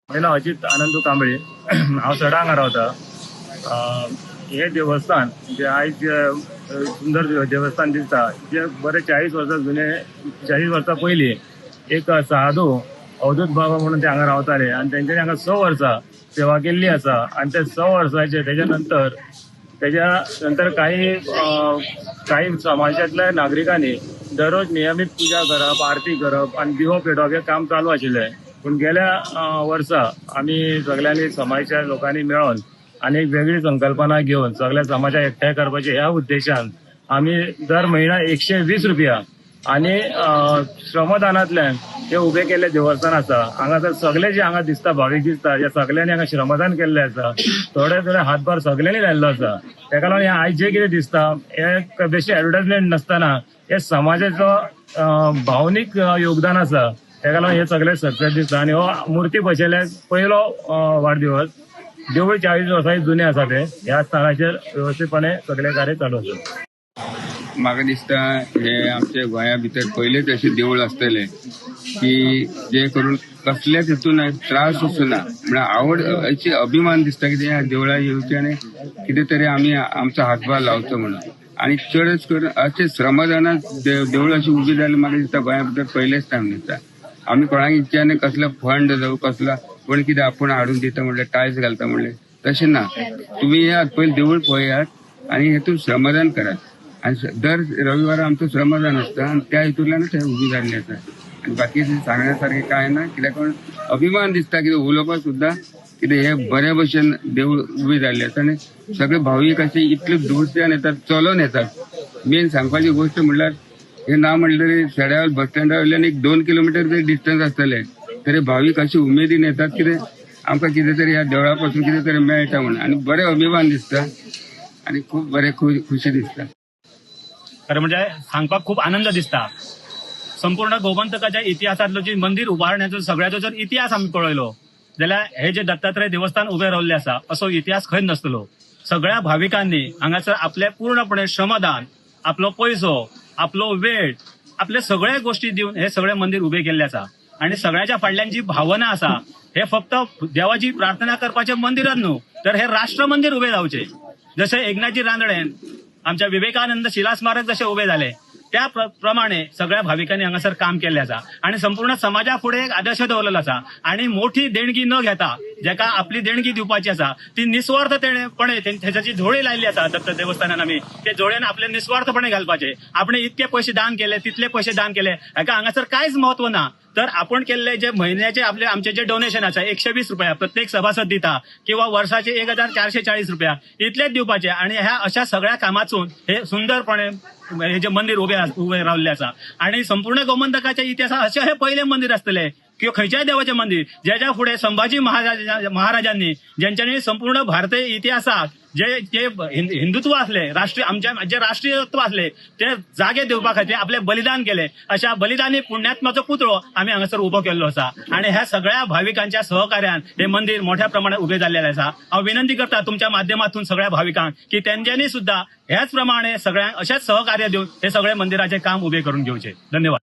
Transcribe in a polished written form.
पहिला अजित आनंदू कांबळे हांव सडा हांगा रावता। हे देवस्थान जे आयज सुंदर देवस्थान दिसता जे बरे 40 वर्सां जुने 40 वर्सां पयलीं एक साधू अवधूत बाबा म्हणून ते हांगा रावताले आणि तेंच्यांनी हांगा 6 वर्सां सेवा केल्ली आसा आणि ते 6 वर्सांचे तेच्या नंतर काही समाजातल्या नागरिकांनी दररोज नियमित पूजा करप आरती करप आणि दिवो पेटोवप हे काम चालू आशिल्लें। पण गेल्या वर्सा आम्ही सगळ्यांनी समाजाच्या लोकांनी मिळून आणि एक वेगळी संकल्पना घेऊन सगळ्या समाजाक एकठांय करपाचे ह्या उद्देशान आम्ही दर महिना 120 रुपया आणि श्रमदानांतल्यान हे उभे केले देवस्थान आसा। हांगा तर सगळे जे हांगा दिसता भाविक दिसता या सगळ्यांनी हांगा श्रमदान केल्ले आसा। थोडे हातभार सगळ्यांनी लायल्लो आसा। तेका लागून आयज जे कितें दिसता हे बेश्टी एडवर्टायजमेंट नासतना हे समाजाचो भावनीक योगदान आसा। तेका लागून हे सगळे सक्सेस दिसता आणि हो मूर्ती बसयल्याक पयलो वाडदिवस। देवूळ 40 वर्सां जुने आसा ते ह्या स्थानाचेर व्यवस्थितपणे सगळे कार्य चालू आसा। म्हाका दिसता हे आमच्या गोंया भितर पयलेच अशें देवूळ आसतले की जे करून कसल्याच हितून त्रास वचना म्हणजे आवड अशी अभिमान दिसता की ह्या देवळा येवचे आनी कितें तरी आमी आमचो हातभार लावचो म्हणून। आणि चडच करून अशें श्रमदानात देवूळ अशी उबी जाली म्हाका दिसता गोंया भितर पयलेच टायम दिसता। आमी कोणाक इच्छाने कसलो फंड जावं कसला कोण कितें आपूण हाडून दिता म्हणले टायल्स घालता म्हणले तशें ना। तुम्ही येयात पयलीं देवूळ पळयात आनी हेतून श्रमदान करात आणि दर रविवार आमचं श्रमदान असतं आणि त्या हेतूंतल्यानच हे उभी जाल्ली आसा। आणि बाकीचे सांगण्यासारखे काय ना कित्याक अभिमान दिसता की उलोवपाक सुद्धा कितें हे बरे भशेन देवूळ उबी जाल्ली आसा आनी सगळे भाविक अशे इतले दूरच्यान येतात चलून येतात। मेन सांगपाची गोष्ट म्हणल्यार हे ना म्हणल्यार सड्यार बस स्टँडा वयल्यान एक 2 किलोमीटर जरी डिस्टन्स आसतले तरी भाविक अशे उमेदीन येतात कितें आमकां कितें तरी ह्या देवळा पासून कितें तरी मेळटा म्हणून आणि बरे अभिमान दिसता आणि खूप बरे खुशी दिसता। खरं म्हणजे सांगपाक खूप आनंद दिसता। संपूर्ण गोमंतकाच्या इतिहासातलो जे मंदिर उभारण्याचो सगळ्याचो जर इतिहास आम्ही पळयलो जाल्यार हे जे दत्तात्रय देवस्थान उभे रावल्ले आसा असो इतिहास खंय नासतलो। सगळ्या भाविकांनी हांगासर आपले पूर्णपणे श्रमदान आपलो पैसो आपलो वेळ आपले सगळे गोष्टी दिवन हे सगळे मंदिर उभे केल्ले आसा। आणि सगळ्याच्या फाटल्यान जी भावना आसा हे फक्त देवाची प्रार्थना करपाचे मंदिरच न्हू तर हे राष्ट्र मंदिर उभे जावचे। जसे एकनाथजी रानडेन आमच्या विवेकानंद शिला स्मारक जसे उभे झाले त्या प्रमाणे सगळ्या भाविकांनी हांगासर काम केल्ले आसा आणि संपूर्ण समाजा फुडें एक आदर्श दवरलेलो आसा। आणि मोठी देणगी न घेता जेका आपली देणगी दिवपाची आसा ती निस्वार्थपणे त्याची झोळी लायली आसा दत्त देवस्थानान आमी ते झोळेन आपले निस्वार्थपणे घालपाचे। आपण इतके पैसे दान केले तितले पैसे दान केले हाका हांगासर कांयच महत्व ना तर आपण केल्ले जे महिन्याचे आमचे जे डोनेशन आसा 120 रुपया प्रत्येक सभासद दिता किंवा वर्षाचे 1440 रुपया इतलेच दिवपाचे आणि ह्या अशा सगळ्या कामातून हे सुंदरपणे हे जे मंदिर उभे रावल्ले आसा। आणि संपूर्ण गोमंतकाच्या इतिहासात असे हे पहिले मंदिर असतले किंवा खंयच्याय देवाचे मंदिर ज्याच्या फुडें संभाजी महाराजांनी ज्यांच्यानी संपूर्ण भारतीय इतिहासात जे हिंदुत्व असले राष्ट्रीय आमच्या जे राष्ट्रीयत्व असले ते जागे दिवपा खातीर आपले बलिदान केले। अशा बलिदानी पुण्यात्म्याचो पुतळो आम्ही हांगासर उभो केल्लो आसा आणि ह्या सगळ्या भाविकांच्या सहकार्यान हे मंदिर मोठ्या प्रमाणात उभे जाल्लेले आसा। हांव विनंती करता तुमच्या माध्यमातून सगळ्या भाविकांक की त्यांच्यानी सुद्धा ह्याच प्रमाणे सगळ्यांक अशेच सहकार्य देऊन हे सगळे मंदिराचे काम उभे करून घेवचे। धन्यवाद।